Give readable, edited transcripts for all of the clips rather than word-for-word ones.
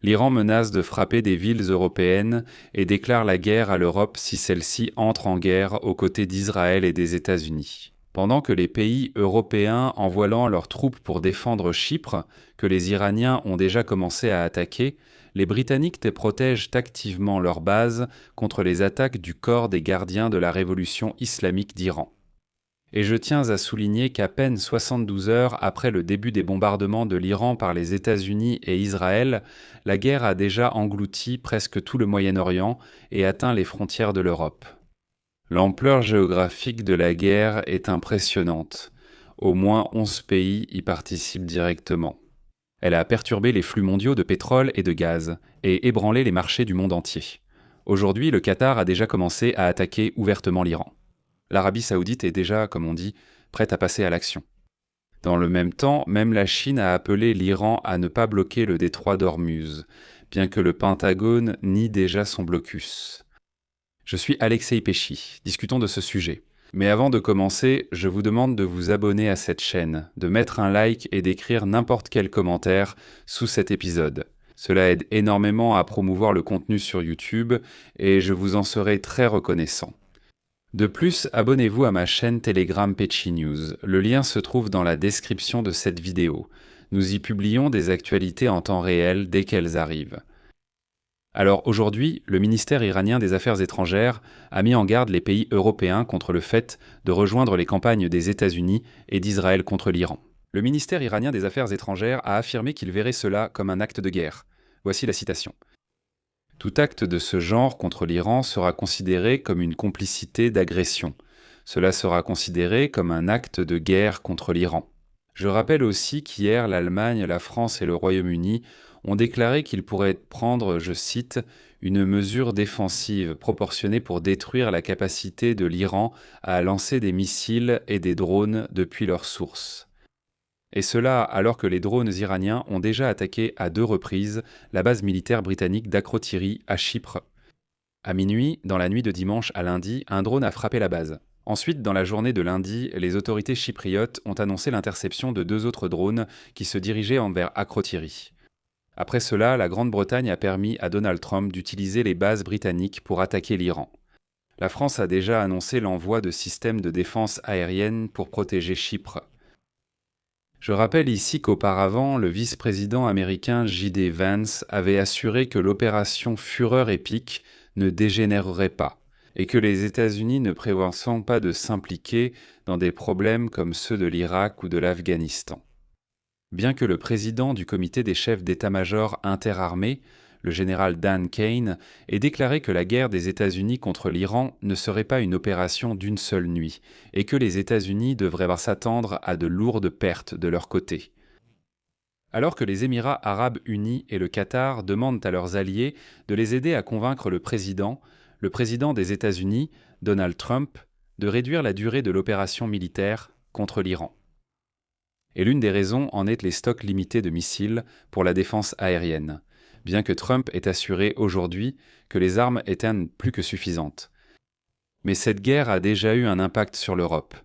L'Iran menace de frapper des villes européennes et déclare la guerre à l'Europe si celle-ci entre en guerre aux côtés d'Israël et des États-Unis. Pendant que les pays européens envoient leurs troupes pour défendre Chypre, que les Iraniens ont déjà commencé à attaquer, les Britanniques protègent activement leur base contre les attaques du corps des gardiens de la révolution islamique d'Iran. Et je tiens à souligner qu'à peine 72 heures après le début des bombardements de l'Iran par les États-Unis et Israël, la guerre a déjà englouti presque tout le Moyen-Orient et atteint les frontières de l'Europe. L'ampleur géographique de la guerre est impressionnante. Au moins 11 pays y participent directement. Elle a perturbé les flux mondiaux de pétrole et de gaz et ébranlé les marchés du monde entier. Aujourd'hui, le Qatar a déjà commencé à attaquer ouvertement l'Iran. L'Arabie saoudite est déjà, comme on dit, prête à passer à l'action. Dans le même temps, même la Chine a appelé l'Iran à ne pas bloquer le détroit d'Ormuz, bien que le Pentagone nie déjà son blocus. Je suis Alexei Pesci, discutons de ce sujet. Mais avant de commencer, je vous demande de vous abonner à cette chaîne, de mettre un like et d'écrire n'importe quel commentaire sous cet épisode. Cela aide énormément à promouvoir le contenu sur YouTube et je vous en serai très reconnaissant. De plus, abonnez-vous à ma chaîne Telegram Pesci News. Le lien se trouve dans la description de cette vidéo. Nous y publions des actualités en temps réel dès qu'elles arrivent. Alors aujourd'hui, le ministère iranien des Affaires étrangères a mis en garde les pays européens contre le fait de rejoindre les campagnes des États-Unis et d'Israël contre l'Iran. Le ministère iranien des Affaires étrangères a affirmé qu'il verrait cela comme un acte de guerre. Voici la citation. Tout acte de ce genre contre l'Iran sera considéré comme une complicité d'agression. Cela sera considéré comme un acte de guerre contre l'Iran. Je rappelle aussi qu'hier, l'Allemagne, la France et le Royaume-Uni ont déclaré qu'ils pourraient prendre, je cite, « une mesure défensive proportionnée pour détruire la capacité de l'Iran à lancer des missiles et des drones depuis leur source ». Et cela alors que les drones iraniens ont déjà attaqué à 2 reprises la base militaire britannique d'Akrotiri à Chypre. À minuit, dans la nuit de dimanche à lundi, un drone a frappé la base. Ensuite, dans la journée de lundi, les autorités chypriotes ont annoncé l'interception de 2 autres drones qui se dirigeaient envers Akrotiri. Après cela, la Grande-Bretagne a permis à Donald Trump d'utiliser les bases britanniques pour attaquer l'Iran. La France a déjà annoncé l'envoi de systèmes de défense aérienne pour protéger Chypre. Je rappelle ici qu'auparavant, le vice-président américain J.D. Vance avait assuré que l'opération Fureur épique ne dégénérerait pas et que les États-Unis ne prévoient pas de s'impliquer dans des problèmes comme ceux de l'Irak ou de l'Afghanistan. Bien que le président du comité des chefs d'état-major interarmés, le général Dan Kane, ait déclaré que la guerre des États-Unis contre l'Iran ne serait pas une opération d'une seule nuit et que les États-Unis devraient s'attendre à de lourdes pertes de leur côté. Alors que les Émirats arabes unis et le Qatar demandent à leurs alliés de les aider à convaincre le président des États-Unis, Donald Trump, de réduire la durée de l'opération militaire contre l'Iran. Et l'une des raisons en est les stocks limités de missiles pour la défense aérienne, bien que Trump ait assuré aujourd'hui que les armes étaient plus que suffisantes. Mais cette guerre a déjà eu un impact sur l'Europe.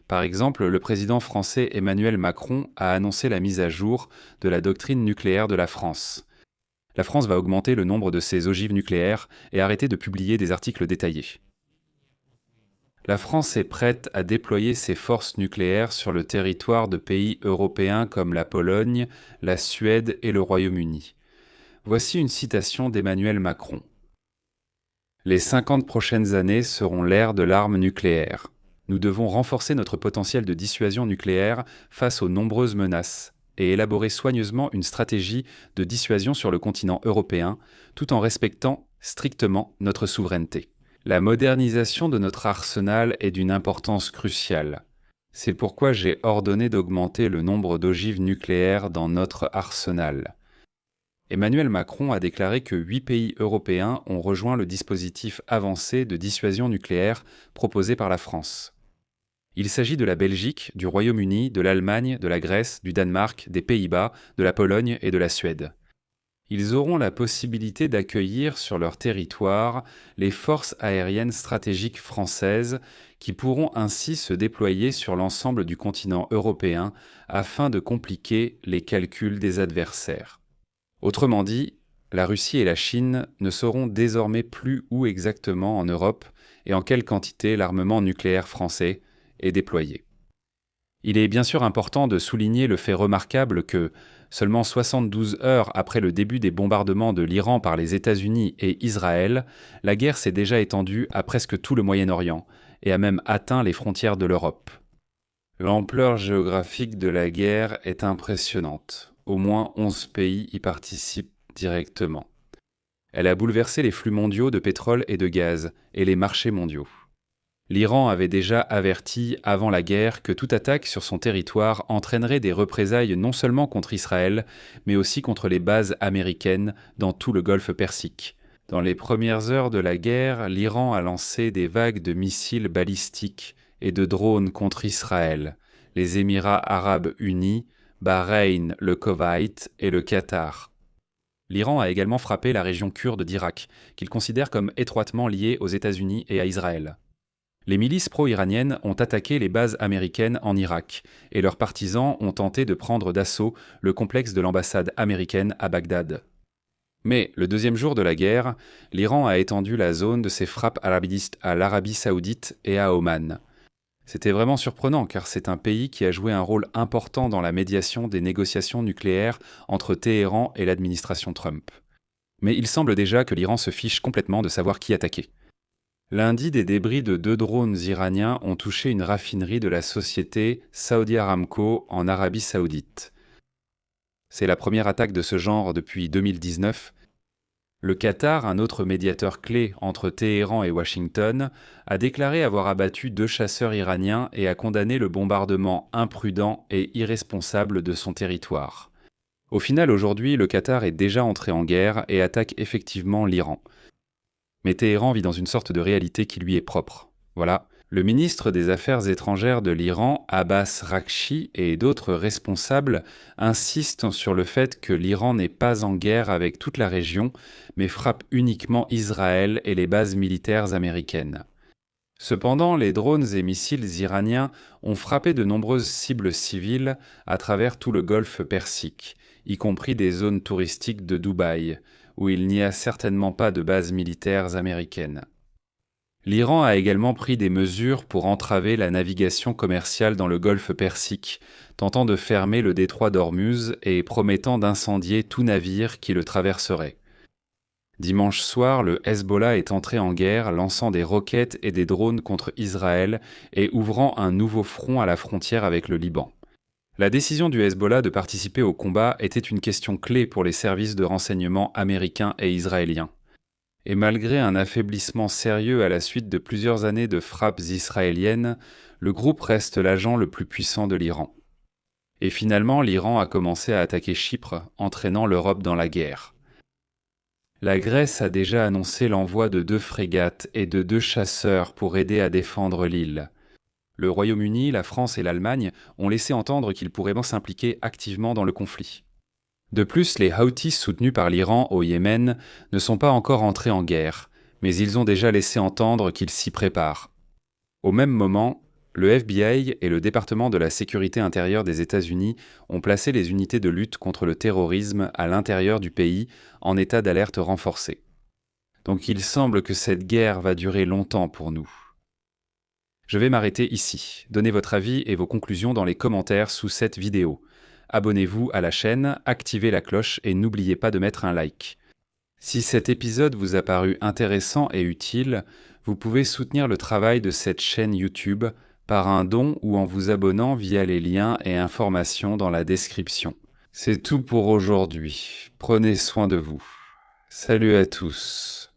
Par exemple, le président français Emmanuel Macron a annoncé la mise à jour de la doctrine nucléaire de la France. La France va augmenter le nombre de ses ogives nucléaires et arrêter de publier des articles détaillés. La France est prête à déployer ses forces nucléaires sur le territoire de pays européens comme la Pologne, la Suède et le Royaume-Uni. Voici une citation d'Emmanuel Macron. « Les 50 prochaines années seront l'ère de l'arme nucléaire. Nous devons renforcer notre potentiel de dissuasion nucléaire face aux nombreuses menaces et élaborer soigneusement une stratégie de dissuasion sur le continent européen, tout en respectant strictement notre souveraineté. La modernisation de notre arsenal est d'une importance cruciale. C'est pourquoi j'ai ordonné d'augmenter le nombre d'ogives nucléaires dans notre arsenal. » Emmanuel Macron a déclaré que 8 pays européens ont rejoint le dispositif avancé de dissuasion nucléaire proposé par la France. Il s'agit de la Belgique, du Royaume-Uni, de l'Allemagne, de la Grèce, du Danemark, des Pays-Bas, de la Pologne et de la Suède. Ils auront la possibilité d'accueillir sur leur territoire les forces aériennes stratégiques françaises qui pourront ainsi se déployer sur l'ensemble du continent européen afin de compliquer les calculs des adversaires. Autrement dit, La Russie et la Chine ne sauront désormais plus où exactement en Europe et en quelle quantité l'armement nucléaire français est déployé. Il est bien sûr important de souligner le fait remarquable que, seulement 72 heures après le début des bombardements de l'Iran par les États-Unis et Israël, la guerre s'est déjà étendue à presque tout le Moyen-Orient et a même atteint les frontières de l'Europe. L'ampleur géographique de la guerre est impressionnante. Au moins 11 pays y participent directement. Elle a bouleversé les flux mondiaux de pétrole et de gaz et les marchés mondiaux. L'Iran avait déjà averti avant la guerre que toute attaque sur son territoire entraînerait des représailles non seulement contre Israël, mais aussi contre les bases américaines dans tout le golfe Persique. Dans les premières heures de la guerre, l'Iran a lancé des vagues de missiles balistiques et de drones contre Israël, les Émirats arabes unis, Bahreïn, le Koweït et le Qatar. L'Iran a également frappé la région kurde d'Irak, qu'il considère comme étroitement liée aux États-Unis et à Israël. Les milices pro-iraniennes ont attaqué les bases américaines en Irak, et leurs partisans ont tenté de prendre d'assaut le complexe de l'ambassade américaine à Bagdad. Mais, le deuxième jour de la guerre, l'Iran a étendu la zone de ses frappes arabistes à l'Arabie saoudite et à Oman. C'était vraiment surprenant car c'est un pays qui a joué un rôle important dans la médiation des négociations nucléaires entre Téhéran et l'administration Trump. Mais il semble déjà que l'Iran se fiche complètement de savoir qui attaquer. Lundi, des débris de 2 drones iraniens ont touché une raffinerie de la société Saudi Aramco en Arabie saoudite. C'est la première attaque de ce genre depuis 2019. Le Qatar, un autre médiateur clé entre Téhéran et Washington, a déclaré avoir abattu 2 chasseurs iraniens et a condamné le bombardement imprudent et irresponsable de son territoire. Au final, aujourd'hui, le Qatar est déjà entré en guerre et attaque effectivement l'Iran. Mais Téhéran vit dans une sorte de réalité qui lui est propre. Voilà. Le ministre des Affaires étrangères de l'Iran, Abbas Rakchi, et d'autres responsables insistent sur le fait que l'Iran n'est pas en guerre avec toute la région, mais frappe uniquement Israël et les bases militaires américaines. Cependant, les drones et missiles iraniens ont frappé de nombreuses cibles civiles à travers tout le golfe Persique, y compris des zones touristiques de Dubaï, où il n'y a certainement pas de bases militaires américaines. L'Iran a également pris des mesures pour entraver la navigation commerciale dans le golfe Persique, tentant de fermer le détroit d'Ormuz et promettant d'incendier tout navire qui le traverserait. Dimanche soir, le Hezbollah est entré en guerre, lançant des roquettes et des drones contre Israël et ouvrant un nouveau front à la frontière avec le Liban. La décision du Hezbollah de participer au combat était une question clé pour les services de renseignement américains et israéliens. Et malgré un affaiblissement sérieux à la suite de plusieurs années de frappes israéliennes, le groupe reste l'agent le plus puissant de l'Iran. Et finalement, l'Iran a commencé à attaquer Chypre, entraînant l'Europe dans la guerre. La Grèce a déjà annoncé l'envoi de 2 frégates et de 2 chasseurs pour aider à défendre l'île. Le Royaume-Uni, la France et l'Allemagne ont laissé entendre qu'ils pourraient s'impliquer activement dans le conflit. De plus, les Houthis soutenus par l'Iran au Yémen ne sont pas encore entrés en guerre, mais ils ont déjà laissé entendre qu'ils s'y préparent. Au même moment, le FBI et le département de la sécurité intérieure des États-Unis ont placé les unités de lutte contre le terrorisme à l'intérieur du pays en état d'alerte renforcée. Donc il semble que cette guerre va durer longtemps pour nous. Je vais m'arrêter ici. Donnez votre avis et vos conclusions dans les commentaires sous cette vidéo. Abonnez-vous à la chaîne, activez la cloche et n'oubliez pas de mettre un like. Si cet épisode vous a paru intéressant et utile, vous pouvez soutenir le travail de cette chaîne YouTube par un don ou en vous abonnant via les liens et informations dans la description. C'est tout pour aujourd'hui. Prenez soin de vous. Salut à tous.